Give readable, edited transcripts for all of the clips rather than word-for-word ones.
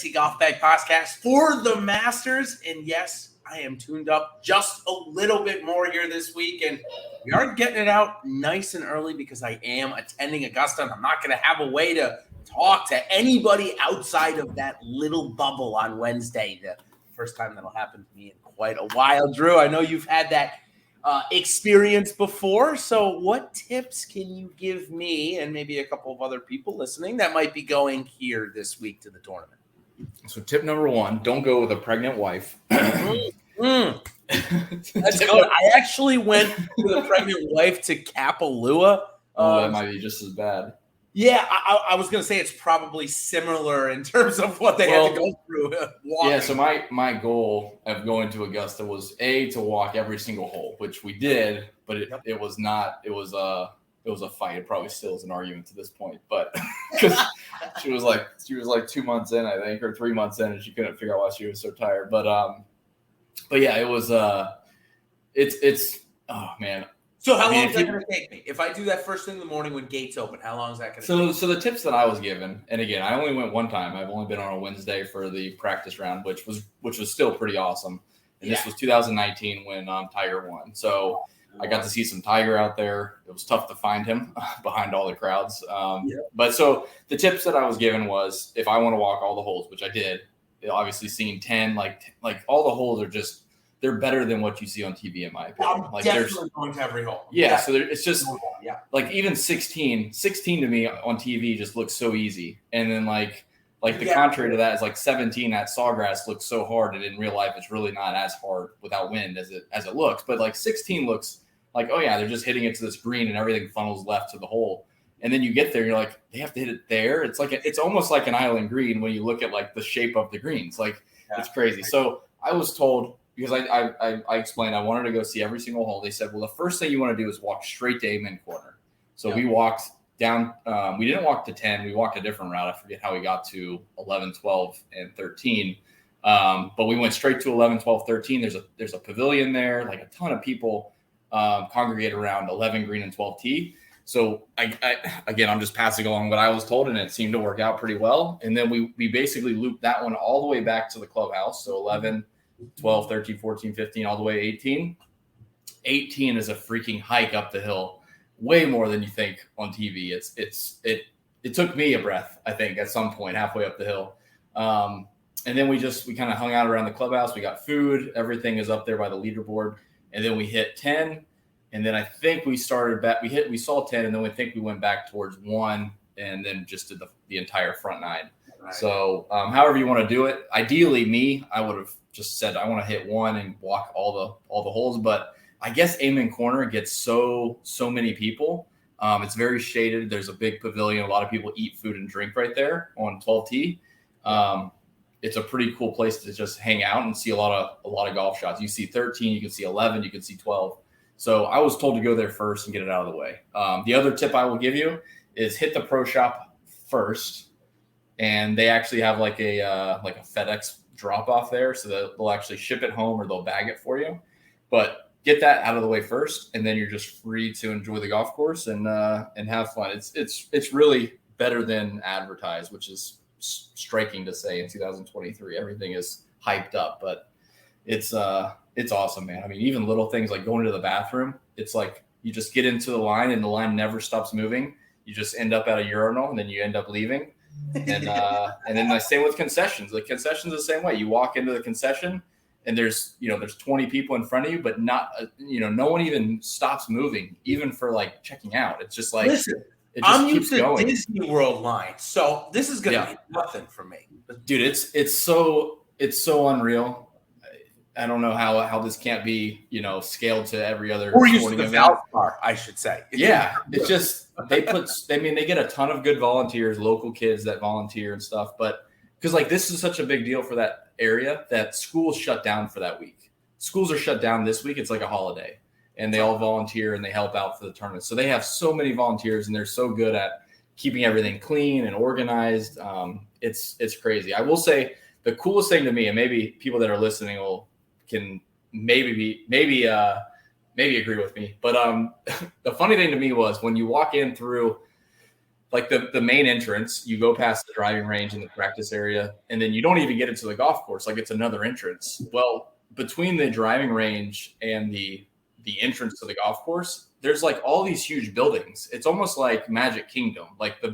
Legacy Golf Bag Podcast for the Masters. And yes, I am tuned up just a little bit more here this week. And we are getting it out nice and early because I am attending Augusta. And I'm not going to have a way to talk to anybody outside of that little bubble on Wednesday. The first time that'll happen to me in quite a while. Drew, I know you've had that experience before. So what tips can you give me and maybe a couple of other people listening that might be going here this week to the tournament? So tip number one, don't go with a pregnant wife. That's good. I actually went with a pregnant wife to Kapalua. That might be just as bad. Yeah, I was going to say it's probably similar in terms of what they had to go through. Yeah, so my goal of going to Augusta was to walk every single hole, which we did, but it was not. It was a fight. It probably still is an argument to this point, but because she was like 2 months in, I think, or 3 months in, and she couldn't figure out why she was so tired. But yeah, it was. It's oh man. So how long is that going to take me? If I do that first thing in the morning when gates open, how long is that going to take? So the tips that I was given, and again, I only went one time. I've only been on a Wednesday for the practice round, which was still pretty awesome. And This was 2019 when Tiger won. So I got to see some Tiger out there. It was tough to find him behind all the crowds. But so the tips that I was given was if I want to walk all the holes, which I did, obviously seeing 10, like all the holes are just, they're better than what you see on TV, in my opinion. I'm definitely going to every hole. Yeah, so it's just like even 16 to me on TV just looks so easy. And then like the contrary to that is like 17 at Sawgrass looks so hard, and in real life it's really not as hard without wind as it looks. But like 16 looks like, oh yeah, they're just hitting it to this green and everything funnels left to the hole. And then you get there and you're like, they have to hit it there. It's like it's almost like an island green when you look at like the shape of the greens. Like it's crazy. So I was told, because I explained I wanted to go see every single hole. They said, well, the first thing you want to do is walk straight to Amen Corner. So we walked down. We didn't walk to 10. We walked a different route. I forget how we got to 11, 12, and 13. But we went straight to 11, 12, 13. There's a pavilion there. Like a ton of people congregate around 11 green and 12 tee. So I'm just passing along what I was told, and it seemed to work out pretty well. And then we basically looped that one all the way back to the clubhouse. So 11, 12, 13, 14, 15, all the way 18. 18 is a freaking hike up the hill, way more than you think on TV. It took me a breath, I think, at some point halfway up the hill. And then we kind of hung out around the clubhouse. We got food. Everything is up there by the leaderboard. And then we hit 10. And then I think we started back. We saw 10, and then we think we went back towards 1, and then just did the entire front 9. Right. So however you want to do it. Ideally, I would have just said I want to hit 1 and walk all the holes. But I guess Amen Corner gets so many people. It's very shaded. There's a big pavilion. A lot of people eat food and drink right there on 12T. It's a pretty cool place to just hang out and see a lot of golf shots. You see 13, you can see 11, you can see 12. So I was told to go there first and get it out of the way. The other tip I will give you is hit the pro shop first, and they actually have like a FedEx drop off there, so that they'll actually ship it home or they'll bag it for you. But get that out of the way first, and then you're just free to enjoy the golf course and have fun. It's really better than advertised, which is striking to say in 2023. Everything is hyped up, but it's awesome, man. I mean, even little things like going to the bathroom, it's like you just get into the line and the line never stops moving. You just end up at a urinal and then you end up leaving. And then the same with concessions. The concessions the same way. You walk into the concession and there's 20 people in front of you, but not, no one even stops moving, even for like checking out. It's just like, listen, it just I'm keeps used to going. Disney World line, so this is going to be nothing for me. Dude, it's so unreal. I don't know how this can't be, scaled to every other sporting event. Valspar, I should say. Yeah, it's just they get a ton of good volunteers, local kids that volunteer and stuff. But because like this is such a big deal for that area that schools shut down for that week. Schools are shut down this week. It's like a holiday, and they all volunteer and they help out for the tournament. So they have so many volunteers, and they're so good at keeping everything clean and organized. It's crazy. I will say the coolest thing to me, and maybe people that are listening can maybe agree with me. But the funny thing to me was when you walk in through like the main entrance, you go past the driving range and the practice area, and then you don't even get into the golf course. Like it's another entrance. Well, between the driving range and the entrance to the golf course, there's like all these huge buildings. It's almost like Magic Kingdom, like the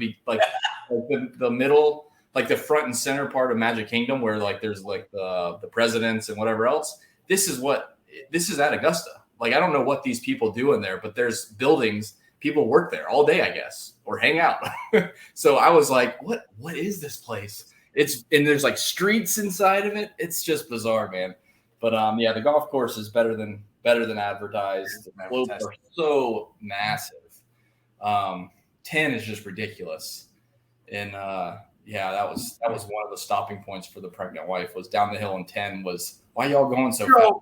middle, like the front and center part of Magic Kingdom, where like there's like the presidents and whatever else. This is at Augusta. Like I don't know what these people do in there, but there's buildings. People work there all day, I guess, or hang out. So I was like, what is this place? And there's like streets inside of it. It's just bizarre, man. But yeah, the golf course is better than advertised. The slopes are so massive. 10 is just ridiculous. And yeah, that was one of the stopping points for the pregnant wife, was down the hill, and 10 was, why y'all going so fast?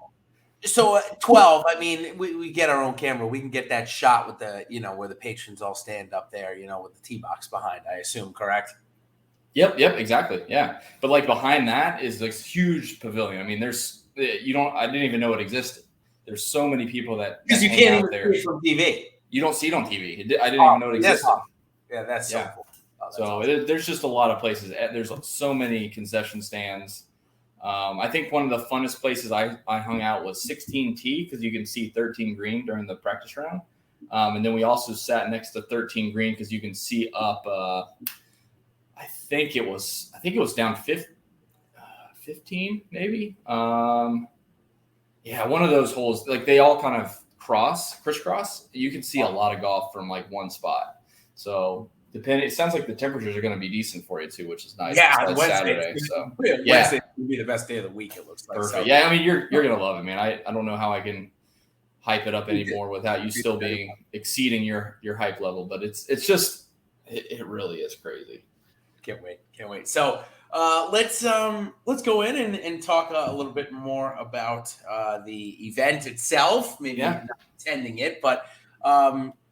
So 12, I mean, we get our own camera. We can get that shot with the, where the patrons all stand up there, with the tee box behind, I assume, correct? Yep, exactly. Yeah. But like behind that is this huge pavilion. I mean, I didn't even know it existed. There's so many people that, because you can't even see it from TV. You don't see it on TV. I didn't even know it existed. That's so cool. Awesome. There's just a lot of places. There's so many concession stands. I think one of the funnest places I hung out was 16T, because you can see 13 green during the practice round. And then we also sat next to 13 green because you can see up. I think it was down 15 maybe. Yeah, one of those holes, like they all kind of crisscross. You can see a lot of golf from like one spot. So it sounds like the temperatures are going to be decent for you too, which is nice. Yeah, Wednesday, Saturday. So Wednesday will be the best day of the week. It looks like. Perfect. So. Yeah, I mean you're going to love it, man. I don't know how I can hype it up anymore without you still exceeding your hype level, but it's just it really is crazy. Can't wait. So let's go in and talk a little bit more about the event itself. Maybe not attending it, but.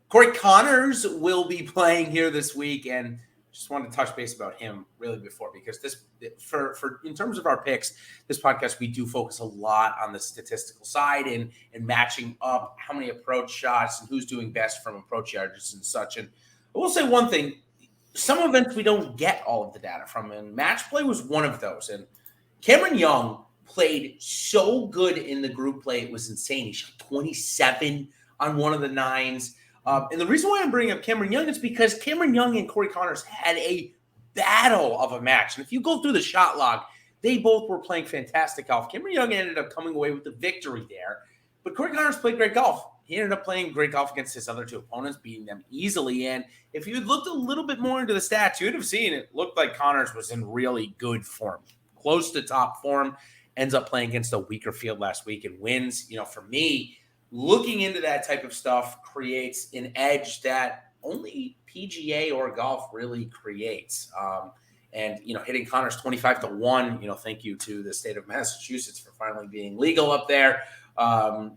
Corey Connors will be playing here this week, and just wanted to touch base about him really before, because for in terms of our picks, this podcast, we do focus a lot on the statistical side and matching up how many approach shots and who's doing best from approach yardages and such. And I will say one thing, some events we don't get all of the data from, and match play was one of those. And Cameron Young played so good in the group play, it was insane. He shot 27 on one of the nines. And the reason why I'm bringing up Cameron Young is because Cameron Young and Corey Connors had a battle of a match. And if you go through the shot log, they both were playing fantastic golf. Cameron Young ended up coming away with the victory there. But Corey Connors played great golf. He ended up playing great golf against his other two opponents, beating them easily. And if you had looked a little bit more into the stats, you would have seen it looked like Connors was in really good form, close to top form, ends up playing against a weaker field last week and wins. For me, looking into that type of stuff creates an edge that only PGA or golf really creates. And hitting Connors 25-1, thank you to the state of Massachusetts for finally being legal up there. I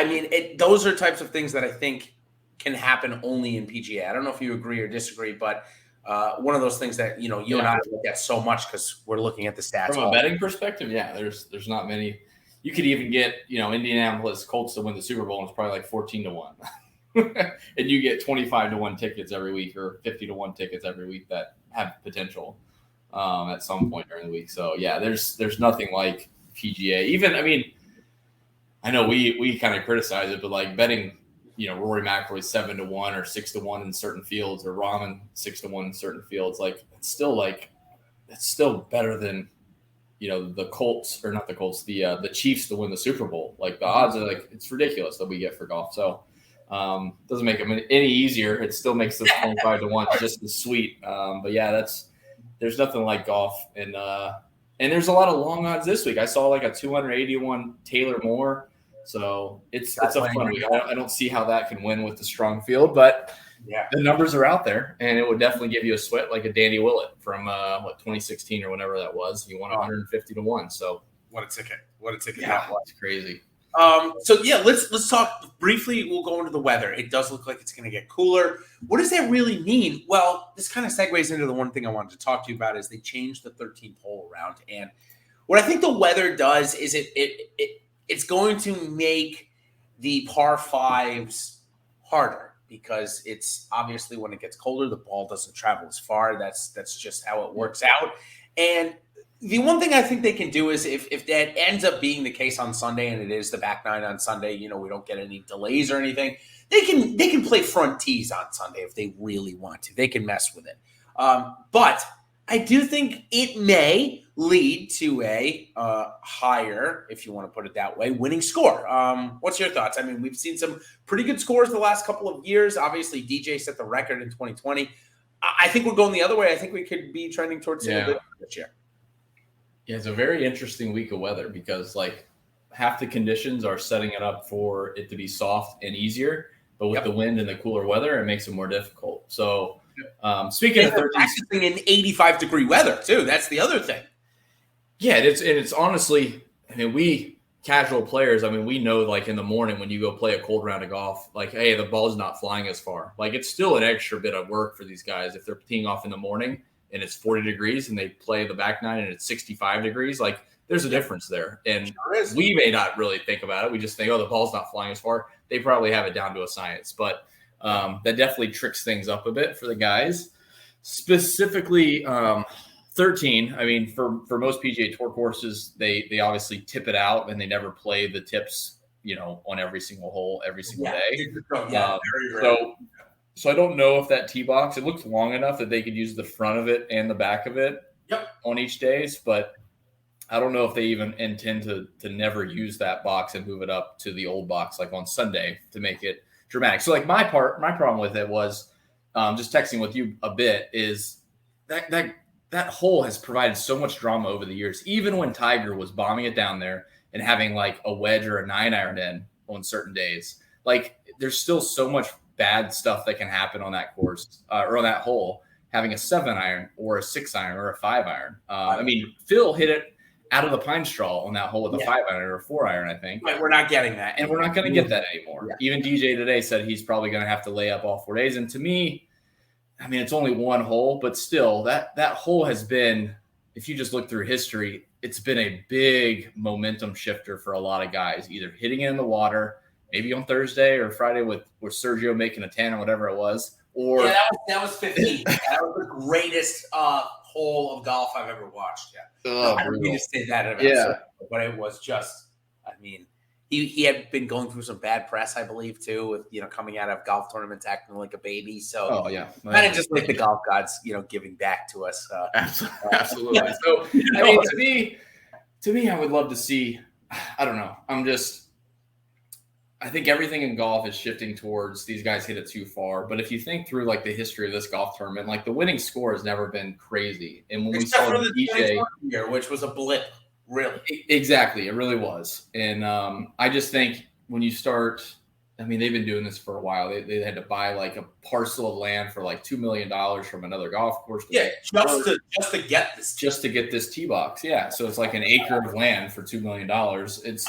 mean, those are types of things that I think can happen only in PGA. I don't know if you agree or disagree, but one of those things that, you and I look at so much because we're looking at the stats. From a betting perspective, there's not many. You could even get, Indianapolis Colts to win the Super Bowl, and it's probably like 14-1. And you get 25-1 tickets every week, or 50-1 tickets every week that have potential at some point during the week. So yeah, there's nothing like PGA. Even, I mean, I know we kind of criticize it, but like betting, Rory McIlroy 7-1 or 6-1 in certain fields, or Rahman 6-1 in certain fields, it's still better than, the Colts, or not the Colts, the Chiefs to win the Super Bowl. Like the odds are it's ridiculous that we get for golf. So doesn't make them any easier. It still makes them 25-1 just as sweet. But yeah, there's nothing like golf. And there's a lot of long odds this week. I saw like a 281 Taylor Moore. So it's a fun week. I don't see how that can win with the strong field, but the numbers are out there, and it would definitely give you a sweat like a Danny Willett from 2016 or whenever that was. He won 150-1. So what a ticket! Yeah, that's crazy. Let's talk briefly. We'll go into the weather. It does look like it's going to get cooler. What does that really mean? Well, this kind of segues into the one thing I wanted to talk to you about is they changed the 13th hole around, and what I think the weather does is it's going to make the par fives harder. because it's obviously when it gets colder, the ball doesn't travel as far. That's just how it works out. And the one thing I think they can do is if that ends up being the case on Sunday, and it is the back nine on Sunday, we don't get any delays or anything. They can play front tees on Sunday if they really want to. They can mess with it. But I do think it may lead to a higher, if you want to put it that way, winning score. What's your thoughts? I mean, we've seen some pretty good scores the last couple of years. Obviously, DJ set the record in 2020. I think we're going the other way. I think we could be trending towards single digits this year. Yeah, it's a very interesting week of weather because half the conditions are setting it up for it to be soft and easier, but with the wind and the cooler weather, it makes it more difficult. So speaking of 13, practicing in 85-degree weather too. That's the other thing. Yeah, it's honestly, I mean, we casual players, I mean, we know in the morning when you go play a cold round of golf, hey, the ball's not flying as far. It's still an extra bit of work for these guys if they're teeing off in the morning and it's 40 degrees and they play the back nine and it's 65 degrees. There's a difference there. And we may not really think about it. We just think, oh, the ball's not flying as far. They probably have it down to a science. But that definitely tricks things up a bit for the guys. Specifically, 13, I mean, for most PGA Tour courses, they obviously tip it out and they never play the tips, on every single hole, every single day. Very rare. So I don't know if that tee box, it looks long enough that they could use the front of it and the back of it on each days, but I don't know if they even intend to never use that box and move it up to the old box on Sunday to make it dramatic. So my problem with it was just texting with you a bit is that hole has provided so much drama over the years. Even when Tiger was bombing it down there and having a wedge or a 9-iron in on certain days, there's still so much bad stuff that can happen on that course or on that hole, having a 7-iron or a 6-iron or a 5-iron. I mean, Phil hit it out of the pine straw on that hole with a 5-iron or a 4-iron, I think. Right, we're not getting that. And we're not going to get that anymore. Yeah. Even DJ today said he's probably going to have to lay up all 4 days. And to me, I mean, it's only one hole, but still that hole has been, if you just look through history, it's been a big momentum shifter for a lot of guys, either hitting it in the water, maybe on Thursday or Friday with Sergio making a 10 or whatever it was. Or that was 15. That was the greatest hole of golf I've ever watched. Yeah. I didn't mean to say that about Sergio, but it was just, I mean, he had been going through some bad press, I believe, too, with coming out of golf tournaments acting like a baby. So kind of just like the golf gods, giving back to us. Absolutely. So I mean, to me, I would love to see. I don't know. I think everything in golf is shifting towards these guys hit it too far. But if you think through the history of this golf tournament, the winning score has never been crazy. And when we saw the DJ year, which was a blip. Really? Exactly. It really was. And I just think when you start, I mean, they've been doing this for a while. They had to buy a parcel of land for $2 million from another golf course. Just to get this. Just to get this tee box. Yeah. So it's an acre of land for $2 million. It's,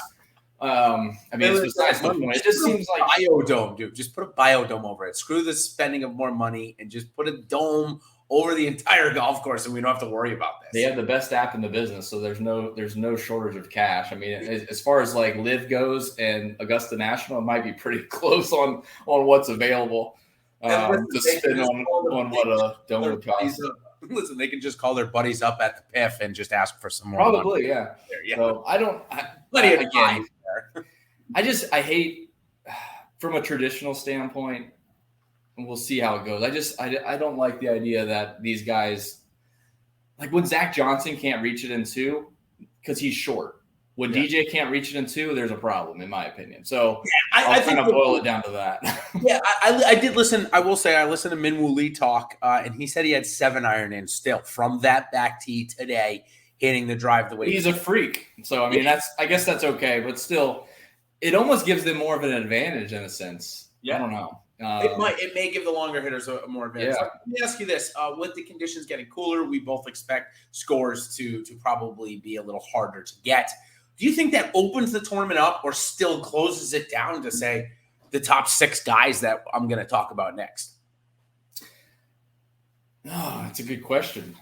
I mean, it's besides the point. It just seems like biodome, dude. Just put a biodome over it. Screw the spending of more money and just put a dome over the entire golf course, and we don't have to worry about this. They have the best app in the business, so there's no shortage of cash. I mean, as far as Live goes and Augusta National, it might be pretty close on what's available to spend on what a dome would cost. Listen, they can just call their buddies up at the PIF and just ask for some more. Probably, yeah. So I hate from a traditional standpoint. We'll see how it goes. I don't like the idea that these guys, when Zach Johnson can't reach it in 2 because he's short. When DJ can't reach it in 2, there's a problem, in my opinion. So I kind of boil it down to that. I did listen. I will say I listened to Minwoo Lee talk, and he said he had 7-iron in still from that back tee today, hitting the drive the way he's a freak. So I mean, I guess that's okay, but still, it almost gives them more of an advantage in a sense. I don't know. It may give the longer hitters a more advantage. Yeah. Let me ask you this: with the conditions getting cooler, we both expect scores to probably be a little harder to get. Do you think that opens the tournament up, or still closes it down to say the top 6 guys that I'm going to talk about next? Oh, that's a good question.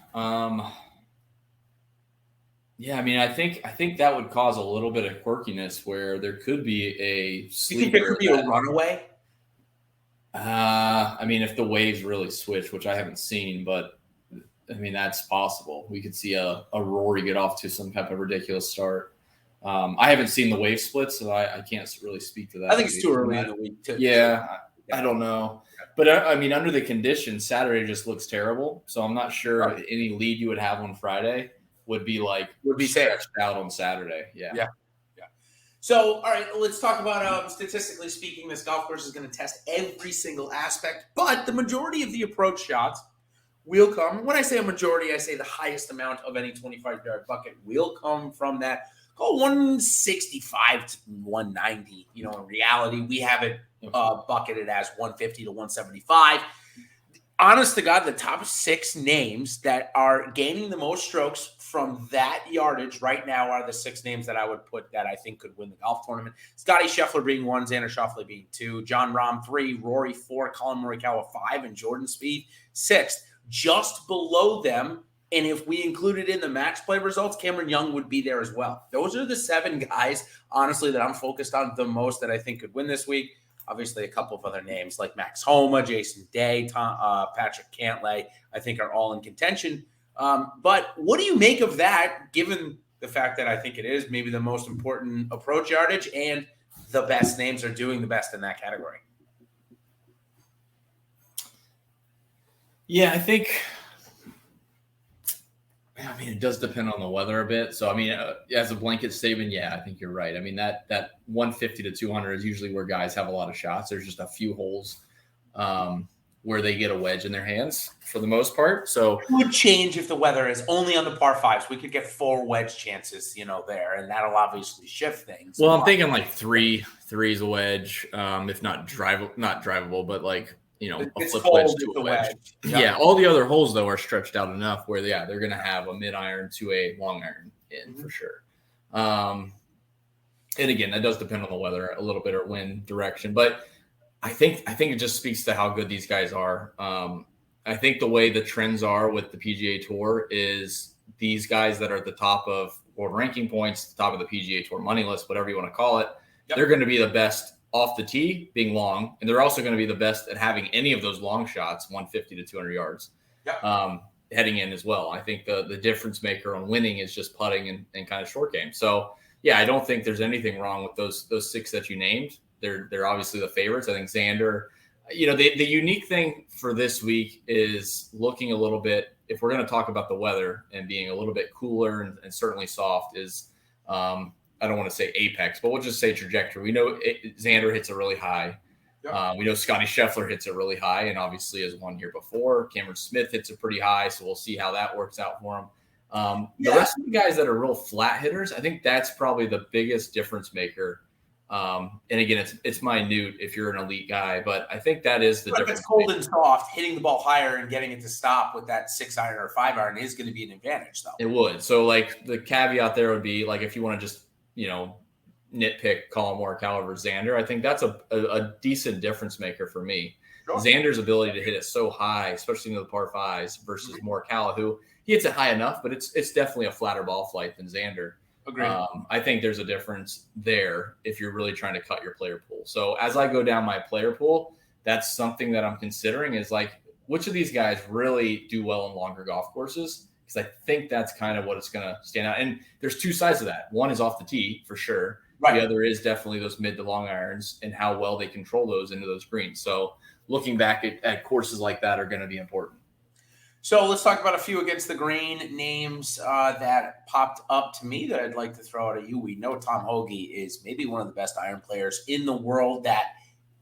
Yeah, I mean, I think that would cause a little bit of quirkiness where there could be a sleeper. You think there could be a runaway? I mean, if the waves really switch, which I haven't seen, but I mean, that's possible. We could see a Rory get off to some type of ridiculous start. I haven't seen the wave split, so I can't really speak to that. I think it's too early in the week to. Yeah, I don't know. But I mean, under the conditions, Saturday just looks terrible. So I'm not sure any lead you would have on Friday would be stretched out on Saturday. Yeah. So, all right, let's talk about statistically speaking, this golf course is going to test every single aspect, but the majority of the approach shots will come. When I say a majority, I say the highest amount of any 25-yard bucket will come from that. Call 165 to 190. In reality, we have it bucketed as 150 to 175. Honest to God, the top 6 names that are gaining the most strokes from that yardage right now are the 6 names that I would put that I think could win the golf tournament. Scotty Scheffler being 1, Xander Schauffele being 2, John Rahm 3, Rory 4, Colin Morikawa 5, and Jordan Spieth 6. Just below them, and if we included in the match play results, Cameron Young would be there as well. Those are the 7 guys, honestly, that I'm focused on the most that I think could win this week. Obviously, a couple of other names like Max Homa, Jason Day, Patrick Cantlay, I think are all in contention. But what do you make of that, given the fact that I think it is maybe the most important approach yardage and the best names are doing the best in that category? Yeah, I think – I mean, it does depend on the weather a bit. So, I mean, as a blanket statement, yeah, I think you're right. I mean, that 150 to 200 is usually where guys have a lot of shots. There's just a few holes where they get a wedge in their hands for the most part. So it would change if the weather is only on the par 5s. We could get 4 wedge chances, there, and that'll obviously shift things. Well, I'm thinking like three is a wedge, if not drivable, but like, a flip wedge to a wedge. Yeah, all the other holes, though, are stretched out enough where, they're going to have a mid-iron to a long iron in for sure. And again, that does depend on the weather a little bit or wind direction. But I think it just speaks to how good these guys are. I think the way the trends are with the PGA Tour is these guys that are at the top of world ranking points, the top of the PGA Tour money list, whatever you want to call it, they're going to be the best off the tee being long, and they're also going to be the best at having any of those long shots, 150 to 200 yards, heading in as well. I think the difference maker on winning is just putting and kind of short game. So, yeah, I don't think there's anything wrong with those 6 that you named. They're obviously the favorites. I think Xander, the unique thing for this week is looking a little bit, if we're going to talk about the weather and being a little bit cooler and certainly soft, is I don't want to say apex, but we'll just say trajectory. We know Xander hits it really high. We know Scotty Scheffler hits it really high, and obviously has won here before. Cameron Smith hits it pretty high, so we'll see how that works out for him. The rest of the guys that are real flat hitters, I think that's probably the biggest difference maker. And again, it's minute if you're an elite guy, but I think that is the difference. If it's cold and soft, hitting the ball higher and getting it to stop with that 6-iron or 5-iron is going to be an advantage, though. It would. So, like, the caveat there would be, like, if you want to just nitpick Colin Morikawa versus Xander, I think that's a decent difference maker for me. Sure. Xander's ability to hit it so high, especially into the par 5s, versus Morikawa, who he hits it high enough, but it's definitely a flatter ball flight than Xander. Agreed. I think there's a difference there if you're really trying to cut your player pool. So as I go down my player pool, that's something that I'm considering is like, which of these guys really do well in longer golf courses? Because I think that's kind of what it's going to stand out. And there's 2 sides of that. One is off the tee for sure. Right. The other is definitely those mid to long irons and how well they control those into those greens. So looking back at courses like that are going to be important. So let's talk about a few against the green names that popped up to me that I'd like to throw out at you. We know Tom Hoge is maybe one of the best iron players in the world that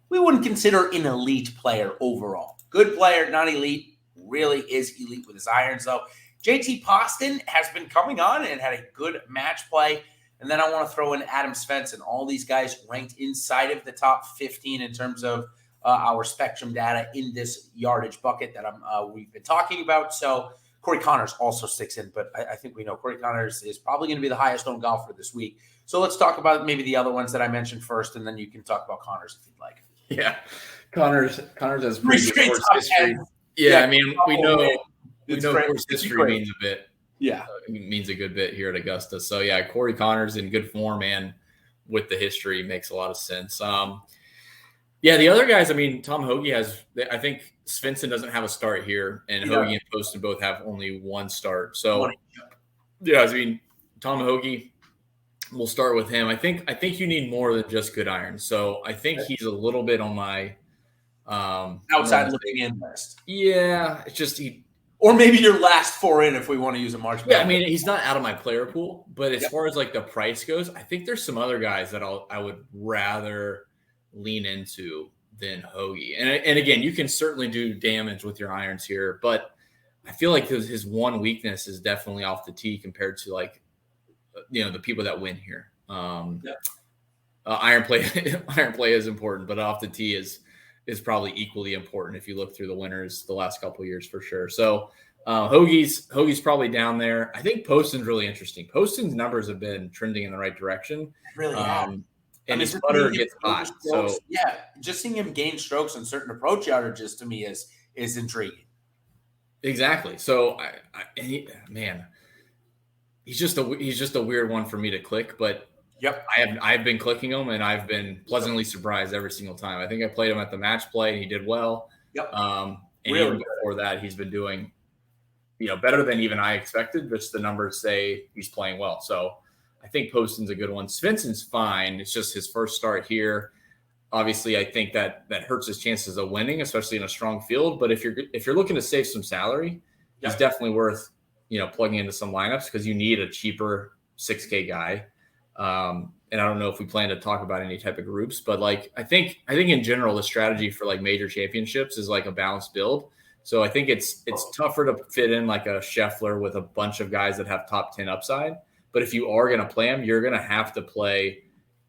we wouldn't consider an elite player overall. Good player, not elite, really is elite with his irons though. JT Poston has been coming on and had a good match play. And then I want to throw in Adam Svensson. All these guys ranked inside of the top 15 in terms of our spectrum data in this yardage bucket that we've been talking about. So Corey Connors also sticks in, but I think we know Corey Connors is probably going to be the highest owned golfer this week. So let's talk about maybe the other ones that I mentioned first, and then you can talk about Connors if you'd like. Yeah, Connors has pretty good course history. Yeah, I mean, we know course history means a bit. Yeah, it means a good bit here at Augusta. So yeah, Corey Connors in good form and with the history makes a lot of sense. Yeah, the other guys, I mean, Tom Hoagie has, I think Svensson doesn't have a start here, and Hoagie and Poston both have only one start. So, yeah, I mean, Tom Hoagie, we'll start with him. I think you need more than just good irons. So I think he's a little bit on my outside looking in list. Yeah, it's just or maybe your last 4 in if we want to use a March. Yeah, I mean, he's not out of my player pool, but as far as like the price goes, I think there's some other guys that I would rather lean into than Hoagie. And again, you can certainly do damage with your irons here, but I feel like his one weakness is definitely off the tee compared to like the people that win here. Iron play is important, but off the tee is probably equally important if you look through the winners the last couple of years for sure. So Hoagie's probably down there. I think Poston's really interesting. Poston's numbers have been trending in the right direction. Really have. And his putter gets hot. So yeah, just seeing him gain strokes on certain approach yardages to me is intriguing. Exactly. So he's just a weird one for me to click, but I've been clicking him and I've been pleasantly surprised every single time. I think I played him at the match play and he did well. And even before that, he's been doing better than even I expected. Just the numbers say he's playing well. So I think Poston's a good one. Svensson's fine. It's just his first start here. Obviously, I think that hurts his chances of winning, especially in a strong field. But if you're looking to save some salary, he's definitely worth plugging into some lineups because you need a cheaper 6K guy. And I don't know if we plan to talk about any type of groups, but like I think in general the strategy for like major championships is like a balanced build. So I think it's tougher to fit in like a Scheffler with a bunch of guys that have top 10 upside. But if you are going to play them, you're going to have to play.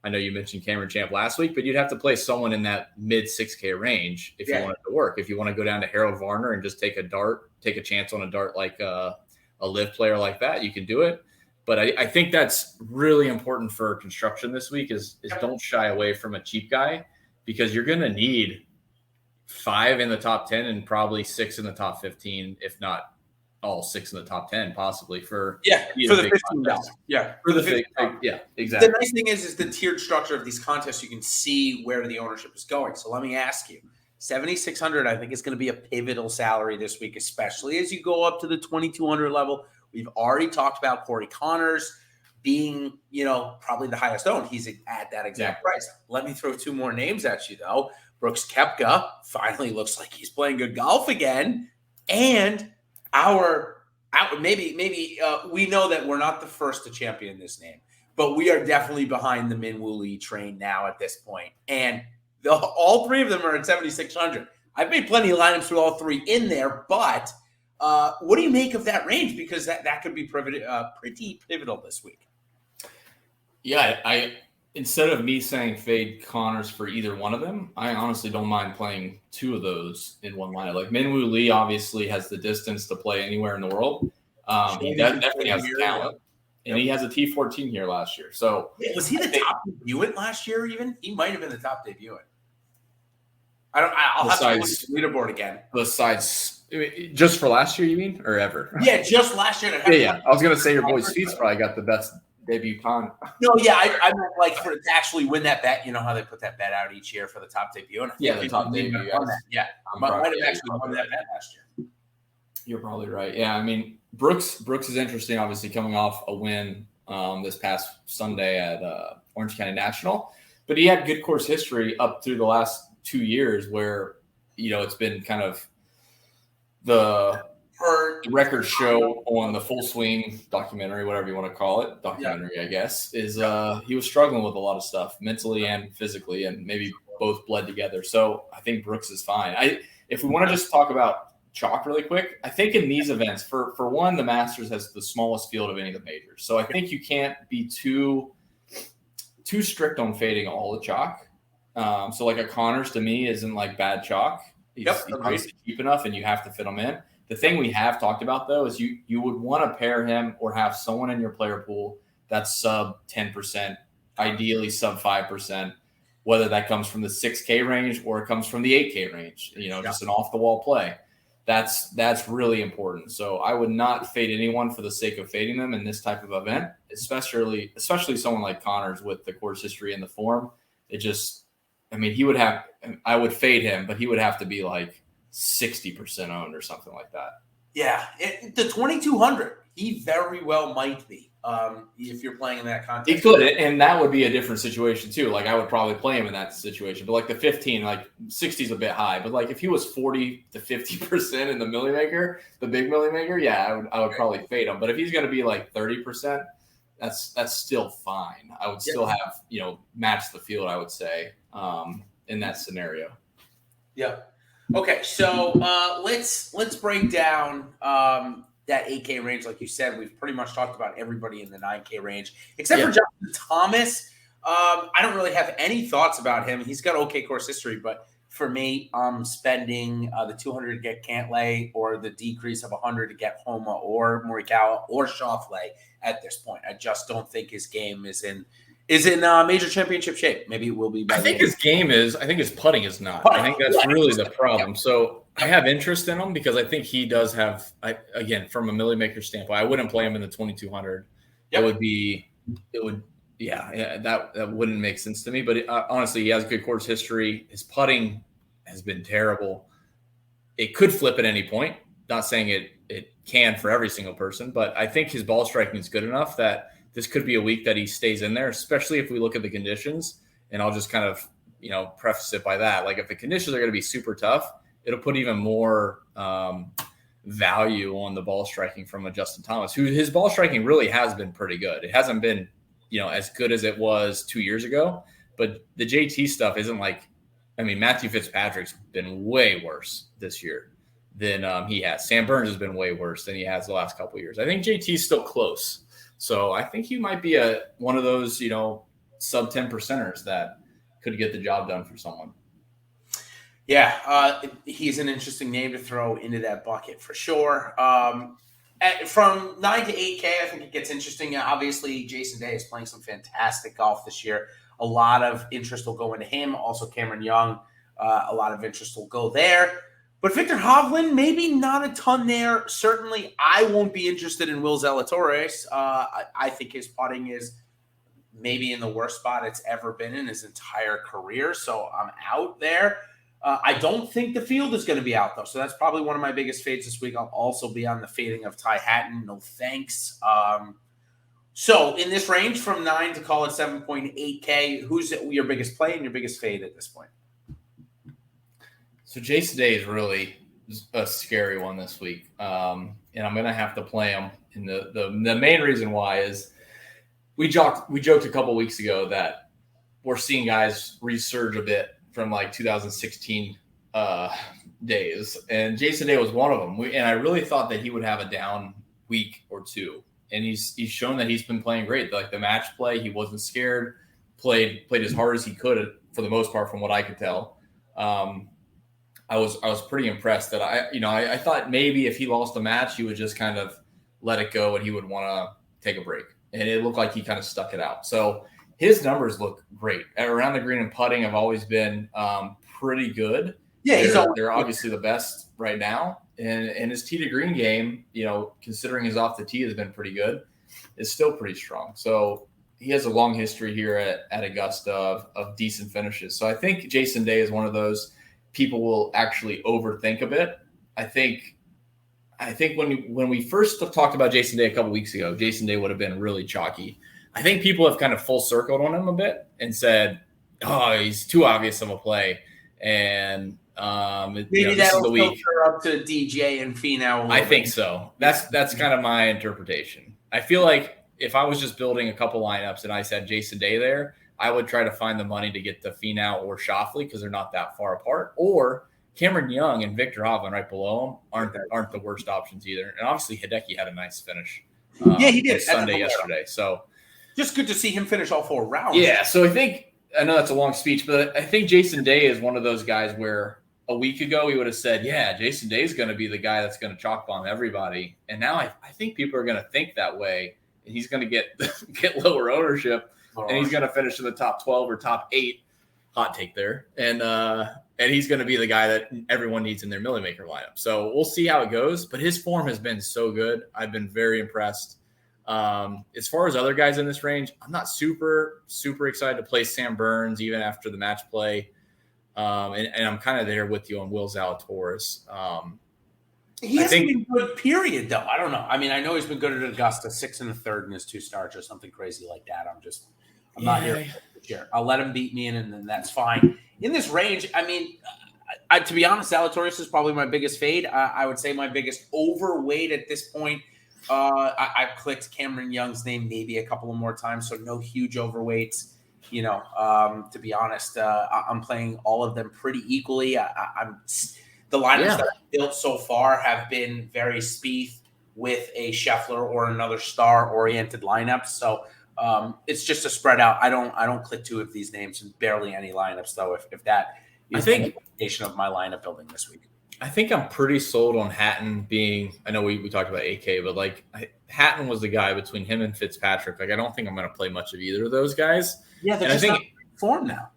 I know you mentioned Cameron Champ last week, but you'd have to play someone in that mid 6K range if you want it to work. If you want to go down to Harold Varner and just take a chance on a dart like a live player like that, you can do it. But I think that's really important for construction this week is don't shy away from a cheap guy because you're going to need 5 in the top 10 and probably 6 in the top 15, if not all 6 in the top 10, possibly for the 15 guys. For the 15. Yeah, exactly. The nice thing is the tiered structure of these contests. You can see where the ownership is going. So let me ask you, 7,600, I think is going to be a pivotal salary this week, especially as you go up to the 2,200 level. We've already talked about Corey Connors being, probably the highest owned. He's at that exact price. Let me throw 2 more names at you, though. Brooks Koepka finally looks like he's playing good golf again. And maybe we know that we're not the first to champion this name, but we are definitely behind the Min Woo Lee train now at this point. And all 3 of them are at 7,600. I've made plenty of lineups with all 3 in there, but what do you make of that range? Because that could be pretty pivotal this week. Yeah, I instead of me saying fade Connors for either one of them, I honestly don't mind playing 2 of those in one lineup. Like Min Woo Lee obviously has the distance to play anywhere in the world. He definitely has the talent. And he has a T14 here last year. So was he the top debutant last year even? He might have been the top debutant. I'll have to look at the leaderboard again. Besides, just for last year, you mean, or ever? Yeah, just last year. Yeah. I was gonna say your boy Speed's probably got the best debutant. No, yeah, I meant like for to actually win that bet. You know how they put that bet out each year for the top debut. The top debut. Yeah, might have actually won that bet last year. You're probably right. Yeah, I mean Brooks is interesting. Obviously, coming off a win this past Sunday at Orange County National, but he had good course history up through the last 2 years where it's been kind of the record show on the Full Swing documentary, whatever you want to call it, I guess, is he was struggling with a lot of stuff mentally and physically, and maybe both bled together. So I think Brooks is fine. If we want to just talk about chalk really quick, I think in these events, for one, the Masters has the smallest field of any of the majors. So I think you can't be too strict on fading all the chalk. So like a Connors to me isn't like bad chalk. He's obviously cheap enough and you have to fit him in. The thing we have talked about though is you would want to pair him or have someone in your player pool that's sub 10%, ideally sub 5%, whether that comes from the 6K range or it comes from the 8K range, just an off the wall play. That's really important. So I would not fade anyone for the sake of fading them in this type of event, especially someone like Connors with the course history and the form. I mean, I would fade him, but he would have to be like 60% owned or something like that. Yeah, the 2,200, he very well might be. If you're playing in that context, He could, and that would be a different situation too. Like I would probably play him in that situation, but like the 15, like 60 is a bit high. But like if he was 40 to 50% in the Millie Maker, the big Millie Maker, yeah, I would probably fade him. But if he's going to be like 30%, that's still fine. I would still have match the field. I would say in that scenario. Yeah. Okay, so let's break down that 8K range. Like you said, we've pretty much talked about everybody in the 9K range, except for Justin Thomas. I don't really have any thoughts about him. He's got okay course history, but for me, I'm spending the 200 to get Cantlay or the decrease of 100 to get Homa or Morikawa or Schauffele at this point. I just don't think his game is in major championship shape. Maybe it will be. I think his game is. I think his putting is not. I think that's really the problem. So I have interest in him because I think he does have. Again, from a Millie Maker standpoint, I wouldn't play him in the 2,200. Yep. That wouldn't make sense to me. But honestly, he has good course history. His putting has been terrible. It could flip at any point. Not saying it can for every single person, but I think his ball striking is good enough that this could be a week that he stays in there, especially if we look at the conditions. And I'll just kind of, preface it by that. Like if the conditions are going to be super tough, it'll put even more value on the ball striking from a Justin Thomas, who his ball striking really has been pretty good. It hasn't been, as good as it was 2 years ago, but the JT stuff isn't Matthew Fitzpatrick's been way worse this year than he has. Sam Burns has been way worse than he has the last couple of years. I think JT's still close. So I think he might be one of those, sub 10%ers that could get the job done for someone. Yeah, he's an interesting name to throw into that bucket for sure. From 9 to 8K, I think it gets interesting. Obviously, Jason Day is playing some fantastic golf this year. A lot of interest will go into him. Also, Cameron Young, a lot of interest will go there. But Victor Hovland, maybe not a ton there. Certainly, I won't be interested in Will Zalatoris. I think his putting is maybe in the worst spot it's ever been in his entire career. So I'm out there. I don't think the field is going to be out, though. So that's probably one of my biggest fades this week. I'll also be on the fading of Ty Hatton. No thanks. So in this range from 9 to call it 7.8K, who's your biggest play and your biggest fade at this point? So Jason Day is really a scary one this week, and I'm going to have to play him. And the main reason why is we joked a couple weeks ago that we're seeing guys resurge a bit from like 2016 days, and Jason Day was one of them. And I really thought that he would have a down week or two, and he's shown that he's been playing great. Like the match play, he wasn't scared, played as hard as he could for the most part, from what I could tell. I was pretty impressed that I thought maybe if he lost the match, he would just kind of let it go and he would want to take a break. And it looked like he kind of stuck it out. So his numbers look great. Around the green and putting have always been pretty good. Yeah, they're obviously the best right now. And his tee to green game, considering his off the tee has been pretty good, is still pretty strong. So he has a long history here at Augusta of decent finishes. So I think Jason Day is one of those people will actually overthink a bit. I think when we first talked about Jason Day a couple weeks ago, Jason Day would have been really chalky. I think people have kind of full circled on him a bit and said, "Oh, he's too obvious of a play," and maybe that'll filter up to DJ and Finau. I think so. That's kind of my interpretation. I feel like if I was just building a couple lineups and I said Jason Day there, I would try to find the money to get to Finau or Schauffele because they're not that far apart, or Cameron Young and Victor Hovland right below him aren't the worst options either. And obviously Hideki had a nice finish. He did Sunday yesterday. So just good to see him finish all 4 rounds. Yeah, so I know that's a long speech, but I think Jason Day is one of those guys where a week ago we would have said, yeah, Jason Day is going to be the guy that's going to chalk bomb everybody. And now I think people are going to think that way, and he's going to get lower ownership, and he's going to finish in the top 12 or top 8. Hot take there. And he's going to be the guy that everyone needs in their Millie Maker lineup. So we'll see how it goes. But his form has been so good. I've been very impressed. As far as other guys in this range, I'm not super, super excited to play Sam Burns even after the match play. And I'm kind of there with you on Will Zalatoris. He hasn't been good, period, though. I don't know. I mean, I know he's been good at Augusta, 6 1/3 in his 2 starts or something crazy like that. I'm not here. I'll let him beat me, and then that's fine. In this range, I mean, to be honest, Zalatoris is probably my biggest fade. I would say my biggest overweight at this point. I've clicked Cameron Young's name maybe a couple of more times, so no huge overweights. To be honest, I'm playing all of them pretty equally. The lineups that I've built so far have been very Spieth with a Scheffler or another star-oriented lineup. So it's just a spread out. I don't click 2 of these names and barely any lineups though. If that is the indication of my lineup building this week. I think I'm pretty sold on Hatton being. I know we talked about AK, but like Hatton was the guy between him and Fitzpatrick. Like I don't think I'm going to play much of either of those guys. Yeah, they're just not in form now.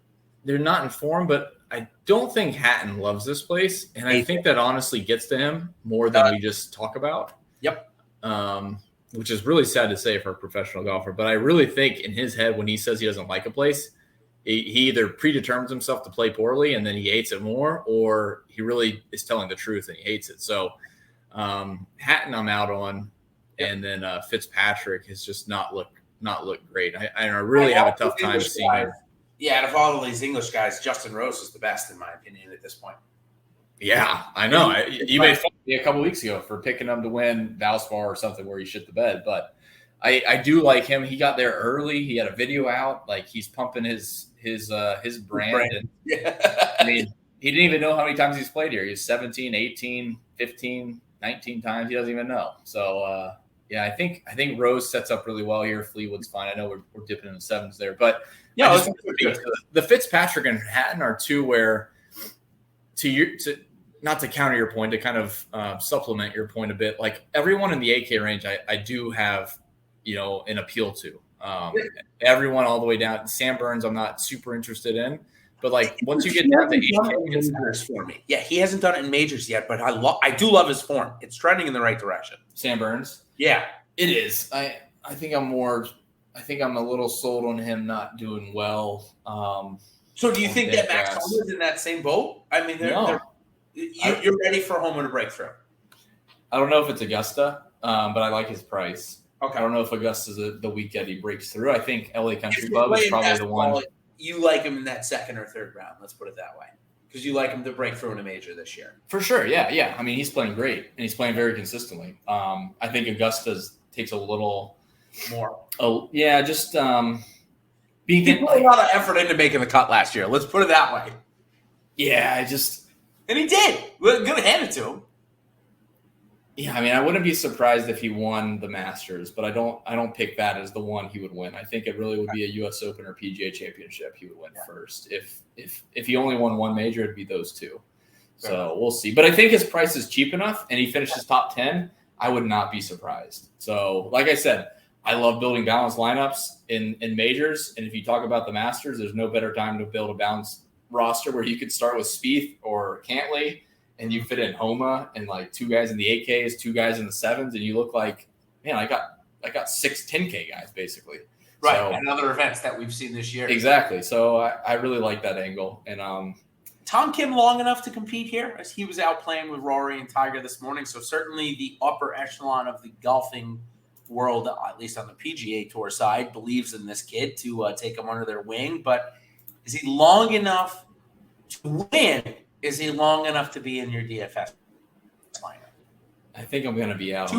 They're not in form, but I don't think Hatton loves this place, and I think that honestly gets to him more than we just talk about. Yep. Which is really sad to say for a professional golfer, but I really think in his head when he says he doesn't like a place, he either predetermines himself to play poorly and then he hates it more, or he really is telling the truth and he hates it. So Hatton I'm out on, and then Fitzpatrick has just not looked great. I really have a tough time seeing him. Yeah, out of all of these English guys, Justin Rose is the best in my opinion at this point. Yeah, I know. You made fun of me a couple weeks ago for picking him to win Valspar or something where he shit the bed, but I do like him. He got there early. He had a video out, like he's pumping his brand. And, I mean, he didn't even know how many times he's played here. He's 17, 18, 15, 19 times. He doesn't even know. So I think Rose sets up really well here. Fleetwood's fine. I know we're dipping in the 7s there, but the Fitzpatrick and Hatton are 2 where not to counter your point, to kind of supplement your point a bit, like everyone in the AK range, I do have, an appeal to. Everyone all the way down. Sam Burns, I'm not super interested in, but like once you get down to AK, it's for me. Yeah, he hasn't done it in majors yet, but I do love his form. It's trending in the right direction. Sam Burns, yeah, it is. I think I'm a little sold on him not doing well. So do you think that Max Homa's in that same boat? I mean, you're ready for Homa to break through. I don't know if it's Augusta, but I like his price. Okay. I don't know if Augusta's the week that he breaks through. I think LA Country Club is probably the one. You like him in that 2nd or 3rd round. Let's put it that way. Because you like him to break through in a major this year. For sure. Yeah. I mean, he's playing great and he's playing very consistently. I think Augusta's takes a little more. Just he put a lot of effort into making the cut last year. Let's put it that way. Yeah, and he did. We're gonna hand it to him. Yeah, I mean, I wouldn't be surprised if he won the Masters, but I don't pick that as the one he would win. I think it really would be a U.S. Open or PGA Championship he would win first. If he only won one major, it'd be those 2. So we'll see. But I think his price is cheap enough, and he finishes top 10. I would not be surprised. So, like I said, I love building balanced lineups in majors. And if you talk about the Masters, there's no better time to build a balanced roster where you could start with Spieth or Cantlay, and you fit in Homa and like 2 guys in the 8Ks, 2 guys in the 7s, and you look like, man, I got 6 10K guys basically. Right, so, and other events that we've seen this year. Exactly. So I really like that angle. And Tom Kim long enough to compete here, as he was out playing with Rory and Tiger this morning. So certainly the upper echelon of the golfing world, at least on the PGA Tour side, believes in this kid to take him under their wing. But is he long enough to win? Is he long enough to be in your DFS lineup? I think I'm going to be out.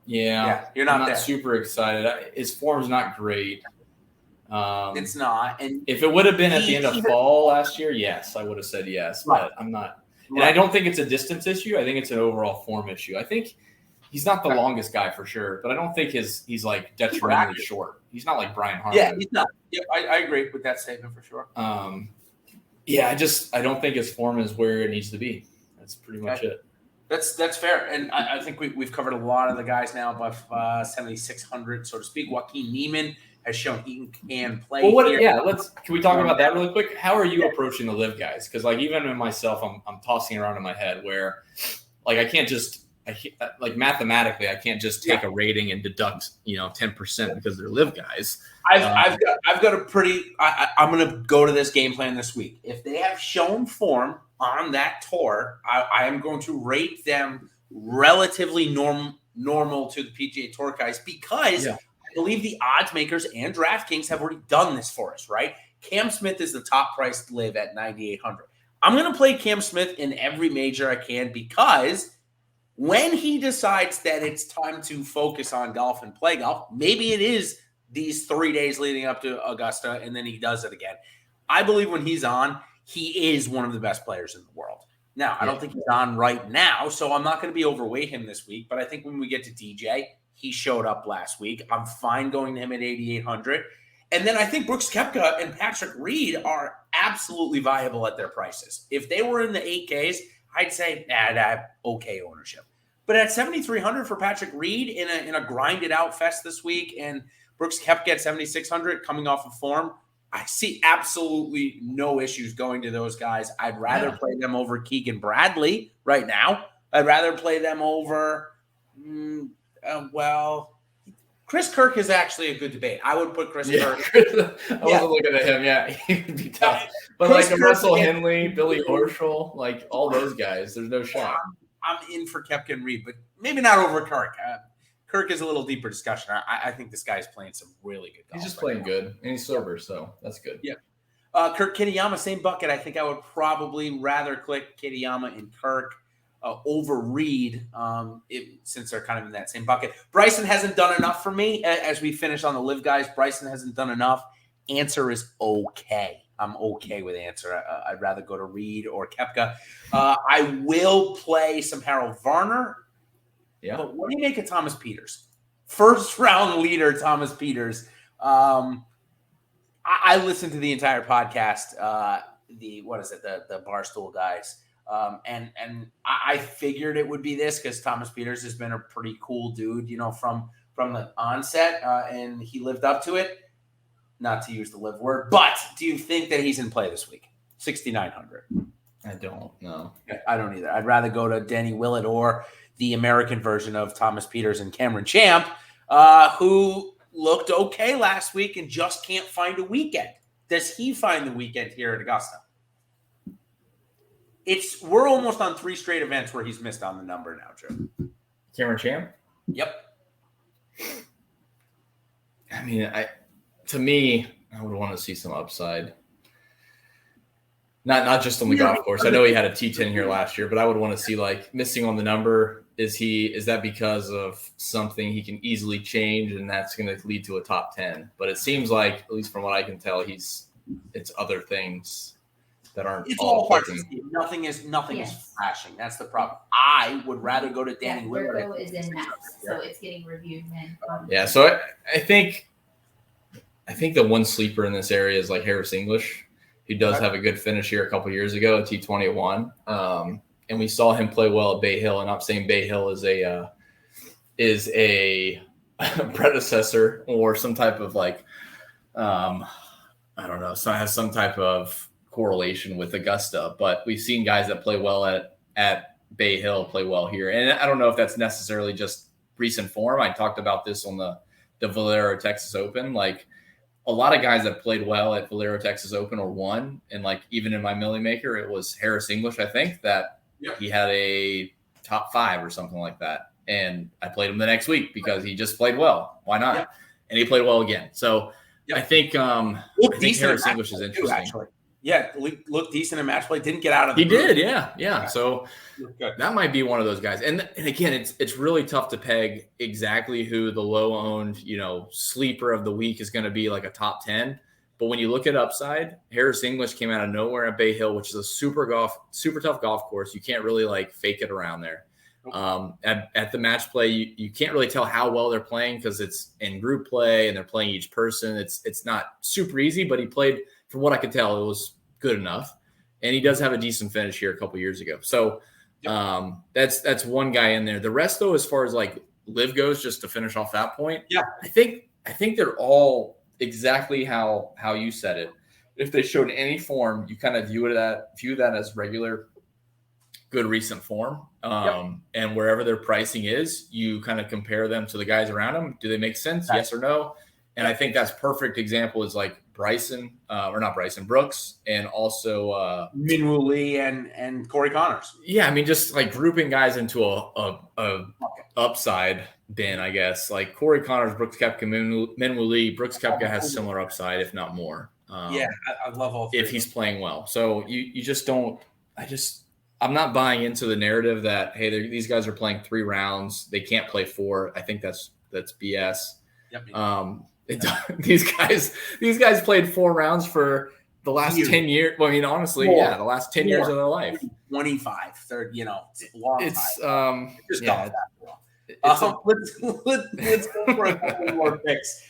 Yeah, you're not super excited. His form's not great. It's not. And if it would have been at the end of fall last year, yes, I would have said yes. Right. But I'm not. And I don't think it's a distance issue. I think it's an overall form issue. I think he's not the longest guy for sure, but I don't think he's like detrimentally short. He's not like Brian Harman. Yeah, he's not. Yeah, I agree with that statement for sure. I don't think his form is where it needs to be. That's pretty much it. That's fair. And I think we've covered a lot of the guys now above 7,600, so to speak. Joaquin Niemann has shown he can play. Well, can we talk about that really quick? How are you approaching the live guys? Because like even in myself, I'm tossing around in my head where like I can't just like mathematically, I can't just take a rating and deduct 10% because they're live guys. I've got a pretty. I'm going to go to this game plan this week. If they have shown form on that tour, I am going to rate them relatively normal to the PGA Tour guys because I believe the odds makers and DraftKings have already done this for us. Right? Cam Smith is the top priced live at 9,800. I'm going to play Cam Smith in every major I can because when he decides that it's time to focus on golf and play golf, maybe it is these 3 days leading up to Augusta, and then he does it again. I believe when he's on, he is one of the best players in the world. Now, I don't think he's on right now, so I'm not going to be overweight him this week, but I think when we get to DJ, he showed up last week. I'm fine going to him at 8,800. And then I think Brooks Koepka and Patrick Reed are absolutely viable at their prices. If they were in the 8Ks, I'd say, okay ownership. But at 7,300 for Patrick Reed in a grinded out fest this week, and Brooks Koepka at 7,600 coming off of form, I see absolutely no issues going to those guys. I'd rather play them over Keegan Bradley right now. I'd rather play them over, Chris Kirk is actually a good debate. I would put Chris Kirk. I wasn't looking at him. Yeah, he would be tough. But Chris like Russell Henley, Billy Horschel, like all those guys, there's no shot. I'm in for Koepka and Reed, but maybe not over Kirk. Kirk is a little deeper discussion. I think this guy's playing some really good golf. He's just playing good, and he's sober, so that's good. Yeah. Kirk Kitayama, same bucket. I think I would probably rather click Kitayama and Kirk over Reed since they're kind of in that same bucket. Bryson hasn't done enough for me as we finish on the live guys. Bryson hasn't done enough. Answer is okay. I'm okay with answer. I'd rather go to Reed or Koepka. I will play some Harold Varner. Yeah. But what do you make of Thomas Peters? First round leader, Thomas Peters. I listened to the entire podcast. The Barstool guys. And I figured it would be this because Thomas Peters has been a pretty cool dude, from the onset, and he lived up to it. Not to use the live word, but do you think that he's in play this week? 6,900. I don't know. I don't either. I'd rather go to Danny Willett or the American version of Thomas Peters and Cameron Champ, who looked okay last week and just can't find a weekend. Does he find the weekend here at Augusta? We're almost on 3 straight events where he's missed on the number now, Joe. Cameron Champ? Yep. I mean, to me, I would want to see some upside. Not just on the golf course. I know he had a T10 here last year, but I would want to see like missing on the number. Is that because of something he can easily change and that's going to lead to a top 10? But it seems like, at least from what I can tell, it's other things that aren't. It's all parts of the game. Nothing is flashing. That's the problem. I would rather go to Danny Willett. Virgo is in Max, so it's getting reviewed then. Yeah, so I think the one sleeper in this area is like Harris English, who does have a good finish here a couple years ago at T21. And we saw him play well at Bay Hill. And I'm saying Bay Hill is a predecessor or some type of like, I don't know, so it has some type of correlation with Augusta. But we've seen guys that play well at Bay Hill play well here. And I don't know if that's necessarily just recent form. I talked about this on the Valero Texas Open. Like, a lot of guys that played well at Valero Texas Open or won, and like even in my Millie Maker, it was Harris English, I think, that he had a top 5 or something like that. And I played him the next week because he just played well. Why not? Yep. And he played well again. So I think Harris English is interesting. Actually. Yeah, looked decent in match play. Didn't get out of the He did, yeah. So that might be one of those guys. And again, it's really tough to peg exactly who the low-owned, sleeper of the week is going to be, like a top 10. But when you look at upside, Harris English came out of nowhere at Bay Hill, which is a super tough golf course. You can't really like fake it around there. At the match play, you can't really tell how well they're playing because it's in group play and they're playing each person. It's not super easy, but he played. From what I could tell, it was good enough. And he does have a decent finish here a couple years ago. So that's one guy in there. The rest, though, as far as like live goes, just to finish off that point, I think they're all exactly how you said it. If they showed any form, you kind of view that as regular good recent form. And wherever their pricing is, you kind of compare them to the guys around them. Do they make sense? Right. Yes or no? And I think that's perfect example is like Brooks, and also Minwoo Lee and Corey Connors. Yeah, I mean, just like grouping guys into a upside bin, I guess. Like Corey Connors, Brooks Koepka, Minwoo Lee. Brooks Koepka has similar upside, if not more. I love all three. If he's playing well. So you just don't – I'm not buying into the narrative that, hey, these guys are playing 3 rounds. They can't play 4. I think that's BS. Yep. These guys played 4 rounds for the last 10 years. Well, I mean, honestly, the last 10 years of their life. 25, 30, it's a long time. Let's go for a couple more picks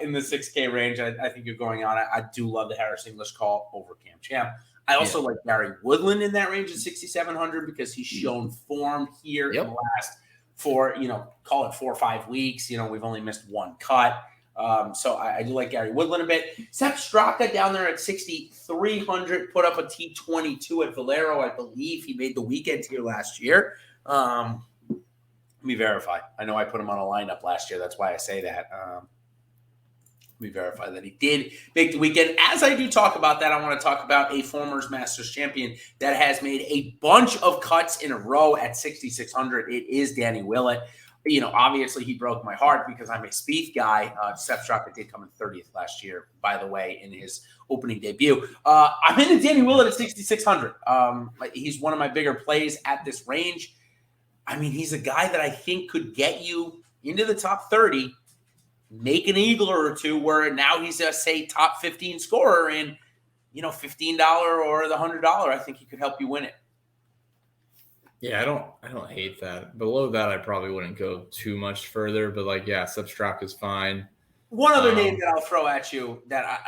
in the 6K range. I think you're going on. I do love the Harris English call over Cam Champ. I also like Gary Woodland in that range at 6,700 because he's shown form here in the last call it 4 or 5 weeks. We've only missed 1 cut. So I do like Gary Woodland a bit. Sepp Straka down there at 6,300, put up a T22 at Valero. I believe he made the weekend here last year. Let me verify. I know I put him on a lineup last year. That's why I say that. Let me verify that he did make the weekend. As I do talk about that, I want to talk about a former Masters champion that has made a bunch of cuts in a row at 6,600. It is Danny Willett. Obviously he broke my heart because I'm a Spieth guy. Sepp Straka did come in 30th last year, by the way, in his opening debut. I'm into Danny Willett at 6,600. He's one of my bigger plays at this range. I mean, he's a guy that I think could get you into the top 30, make an eagler or two, where now he's a, say, top 15 scorer in, $15 or the $100. I think he could help you win it. Yeah, I don't hate that. Below that, I probably wouldn't go too much further. But Sepp Straka is fine. One other name that I'll throw at you that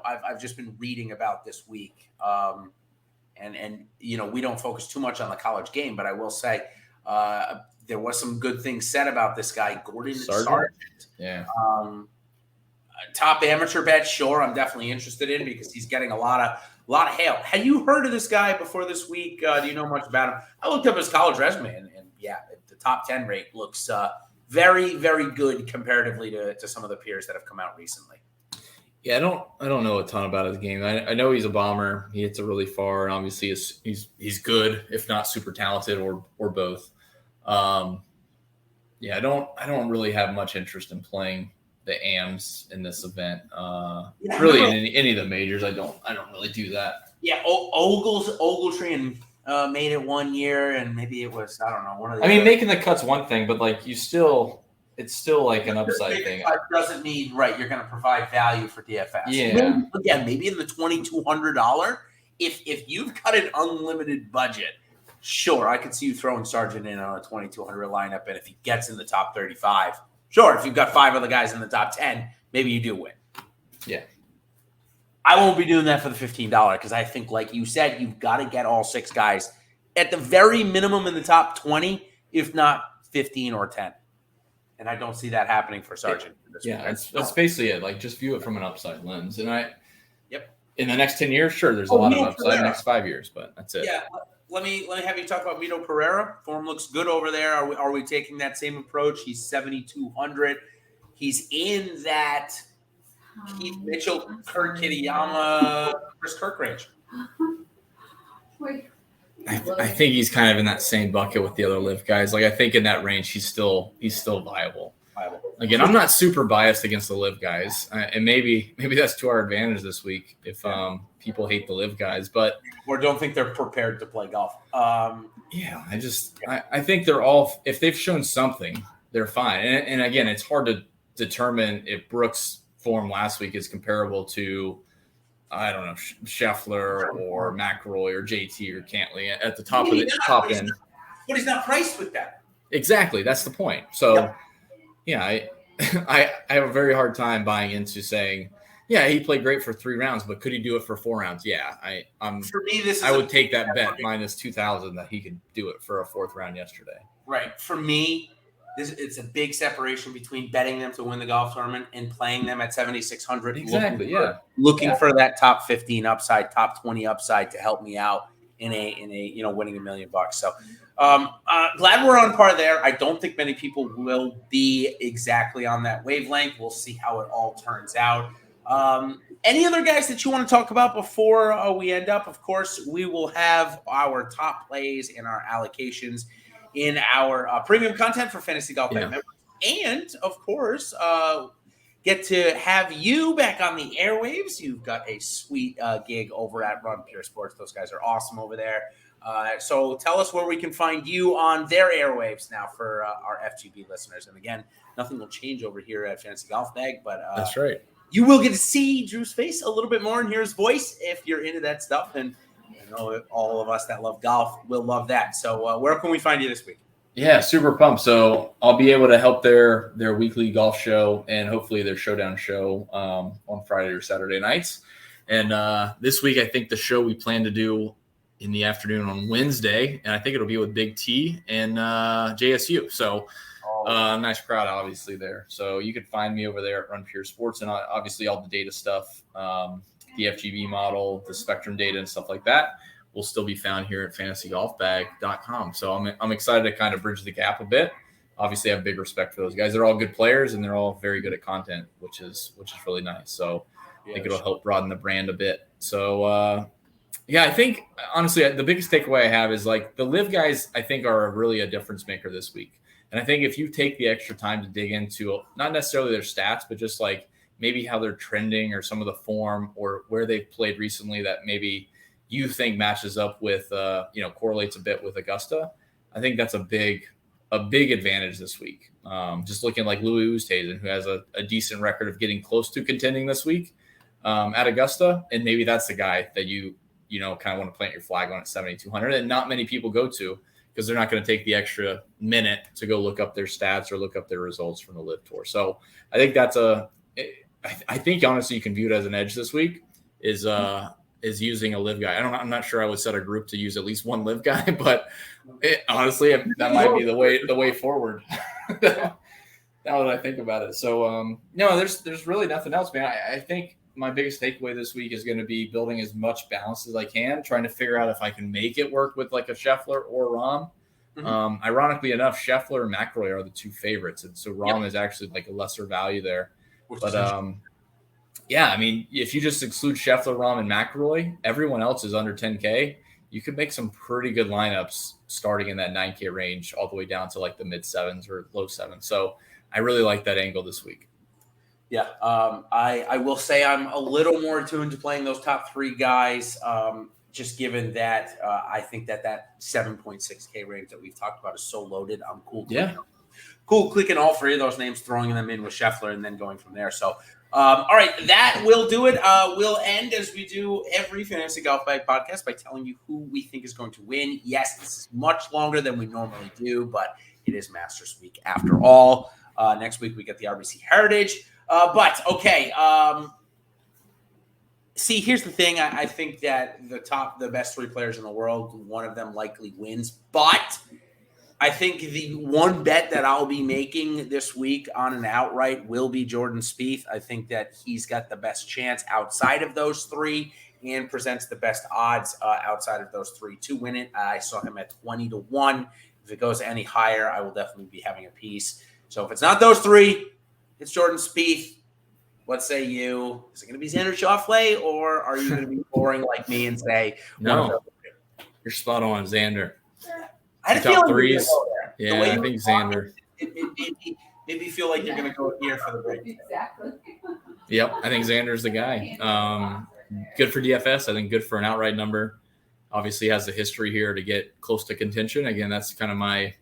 I've just been reading about this week, and we don't focus too much on the college game, but I will say there was some good things said about this guy, Gordon Sargent. Yeah. Top amateur bet, sure. I'm definitely interested in because he's getting a lot of hail. Had you heard of this guy before this week? Do you know much about him? I looked up his college resume, and the top 10 rate looks very, very good comparatively to some of the peers that have come out recently. Yeah, I don't know a ton about his game. I know he's a bomber. He hits it really far, and obviously he's good, if not super talented, or both. I don't really have much interest in playing the AMs in this event. Really, in any of the majors, I don't really do that. Yeah, Ogletree made it 1 year, and maybe it was, I don't know, one of the. I mean, making the cut's one thing, but it's still like an upside thing. Doesn't mean you're going to provide value for DFS. Yeah, maybe in the $2,200. If you've got an unlimited budget, sure, I could see you throwing Sargent in on a 2,200 lineup, and if he gets in the top 35. Sure, if you've got 5 other guys in the top 10, maybe you do win. Yeah. I won't be doing that for the $15 because I think, like you said, you've got to get all 6 guys at the very minimum in the top 20, if not 15 or 10. And I don't see that happening for Sargent. That's basically it. Just view it from an upside lens. And in the next 10 years, sure, there's a lot of upside in the next 5 years, but that's it. Yeah. Let me have you talk about Mito Pereira. Form looks good over there. Are we taking that same approach? He's 7,200. He's in that Keith Mitchell, Kurt Kitayama, Chris Kirk range. I think he's kind of in that same bucket with the other live guys. I think in that range, he's still viable. Again, I'm not super biased against the live guys, and maybe that's to our advantage this week if people hate the live guys, but or don't think they're prepared to play golf. I think they're all, if they've shown something, they're fine. And again, it's hard to determine if Brooks' form last week is comparable to, I don't know, Scheffler or McIlroy or JT or Cantley at the top of the top end. But he's not priced with that. Exactly, that's the point. So. Yeah, I have a very hard time buying into saying, he played great for 3 rounds, but could he do it for 4 rounds? Yeah, for me, I would take that bet minus 2,000 that he could do it for a 4th round yesterday. Right. For me, it's a big separation between betting them to win the golf tournament and playing them at 7,600. Exactly. Looking for that top 15 upside, top 20 upside to help me out in a winning $1 million. So glad we're on par there. I don't think many people will be exactly on that wavelength. We'll see how it all turns out. Any other guys that you want to talk about before we end up? Of course, we will have our top plays and our allocations in our premium content for Fantasy Golf Bag members. And, of course, get to have you back on the airwaves. You've got a sweet gig over at Run Pure Sports. Those guys are awesome over there. So tell us where we can find you on their airwaves now for our FGB listeners. And, again, nothing will change over here at Fantasy Golf Bag. But that's right. You will get to see Drew's face a little bit more and hear his voice if you're into that stuff. And I know all of us that love golf will love that. So where can we find you this week? Yeah, super pumped. So I'll be able to help their weekly golf show and hopefully their showdown show on Friday or Saturday nights. And this week, I think the show we plan to do in the afternoon on Wednesday, and I think it'll be with Big T and JSU. So nice crowd, obviously, there. So you can find me over there at Run Pure Sports, and obviously all the data stuff, the FGB model, the Spectrum data, and stuff like that will still be found here at fantasygolfbag.com. So I'm excited to kind of bridge the gap a bit. Obviously, I have big respect for those guys. They're all good players, and they're all very good at content, which is really nice. So I think it'll help broaden the brand a bit. So I think honestly, the biggest takeaway I have is like the live guys, I think are really a difference maker this week. And I think if you take the extra time to dig into not necessarily their stats, but just like maybe how they're trending or some of the form or where they've played recently that maybe you think matches up with, correlates a bit with Augusta, I think that's a big advantage this week. Just looking like Louis Oosthuizen, who has a decent record of getting close to contending this week at Augusta. And maybe that's the guy that you kind of want to plant your flag on at 7,200 and not many people go to, because they're not going to take the extra minute to go look up their stats or look up their results from the Live Tour. So I think I think honestly you can view it as an edge this week is using a live guy. I'm not sure I would set a group to use at least one live guy, but honestly that might be the way forward. Now that I think about it. So no, there's really nothing else, man. I think my biggest takeaway this week is going to be building as much balance as I can, trying to figure out if I can make it work with like a Scheffler or Rahm. Mm-hmm. Ironically enough, Scheffler and McIlroy are the two favorites. And so Rahm is actually like a lesser value there. But I mean, if you just exclude Scheffler, Rahm, and McIlroy, everyone else is under 10K. You could make some pretty good lineups starting in that 9K range all the way down to like the mid sevens or low sevens. So I really like that angle this week. Yeah, I will say I'm a little more attuned to playing those top three guys, just given that I think that 7.6K range that we've talked about is so loaded. I'm cool clicking all three of those names, throwing them in with Scheffler, and then going from there. So, all right, that will do it. We'll end as we do every Fantasy Golf Bag podcast by telling you who we think is going to win. Yes, this is much longer than we normally do, but it is Masters Week after all. Next week we get the RBC Heritage. But okay. See, here's the thing. I think that the best three players in the world, one of them likely wins. But I think the one bet that I'll be making this week on an outright will be Jordan Spieth. I think that he's got the best chance outside of those three and presents the best odds outside of those three to win it. I saw him at 20-1. If it goes any higher, I will definitely be having a piece. So if it's not those three, it's Jordan Spieth. What say you? Is it going to be Xander Schauffele, or are you going to be boring like me and say no? You're spot on, Xander. I had a feeling threes. Yeah, I think Xander. It made me feel like you're going to go here for the break. Exactly. Yep, I think Xander's the guy. Good for DFS. I think good for an outright number. Obviously has a history here to get close to contention. Again, that's kind of my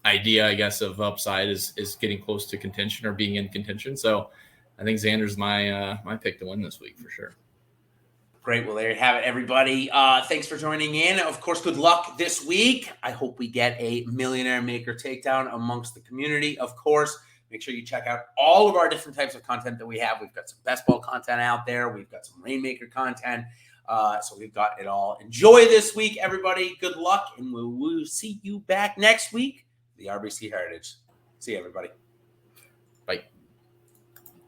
idea, I guess, of upside is getting close to contention or being in contention. So I think Xander's my pick to win this week for sure. Great. Well, there you have it, everybody. Thanks for joining in. Of course, good luck this week. I hope we get a Millionaire Maker takedown amongst the community. Of course, make sure you check out all of our different types of content that we have. We've got some best ball content out there. We've got some Rainmaker content. So we've got it all. Enjoy this week, everybody. Good luck, and we'll see you back next week. The RBC Heritage. See you, everybody.